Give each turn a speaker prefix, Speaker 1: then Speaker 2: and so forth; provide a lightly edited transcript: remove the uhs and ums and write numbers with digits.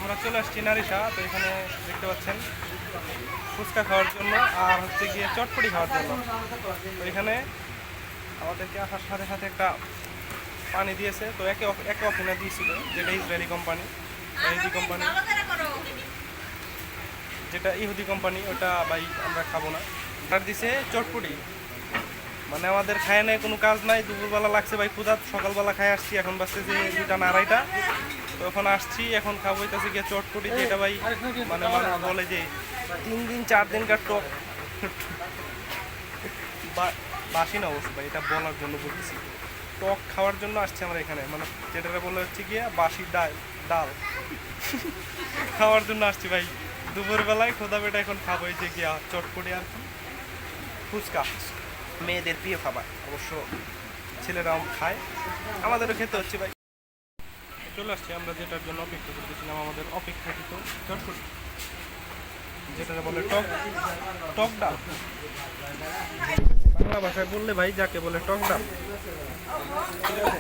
Speaker 1: আমরা চলে আসছি নারিশা। তো এখানে দেখতে পাচ্ছেন ফুচকা খাওয়ার জন্য আর হচ্ছে গিয়ে চটপটি খাওয়ার জন্য। তো এখানে আমাদেরকে আসার সাথে সাথে একটা পানি দিয়েছে। তো একে অফিনা দিয়েছিল, যেটা ইসরায়েলি কোম্পানি, ইহুদি কোম্পানি, যেটা ইহুদি কোম্পানি, ওটা ভাই আমরা খাবো না। আর দিছে চটপটি, মানে আমাদের খায় নাই, কোনো কাজ নাই, দুপুরবেলা লাগছে ভাই ক্ষুধা, সকালবেলা খাই আসছি, এখন বাজছে যে 2টা না 2:30। তো এখন আসছি, এখন খাবো হইতেছে গিয়ে চটপটি, যেটা ভাই মানে মানুষ বলে যে 3 দিন 4 দিনকার টক বাসি না অবশ্য ভাই, এটা বলার জন্য বলছি, টক খাওয়ার জন্য আসছে আমরা এখানে, মানে যেটা বলে হচ্ছে গিয়ে বাসি ডাল ডাল খাওয়ার জন্য আসছি ভাই দুপুরবেলায় খোদা পেটে। এখন খাবো এই যে গিয়া চটপটি আর কি ফুচকা, মেয়েদের প্রিয় খাবার, অবশ্য ছেলেরাও খায়, আমাদেরও খেতে হচ্ছে ভাই। চলে আসছি আমরা যেটার জন্য অপেক্ষা করতেছিলাম, আমাদের অপেক্ষাকৃত চটপটি, যেটা বলে টক টক ডাল, বাংলা ভাষায় বললে ভাই যাকে বলে টক ডাল। ঠিক আছে।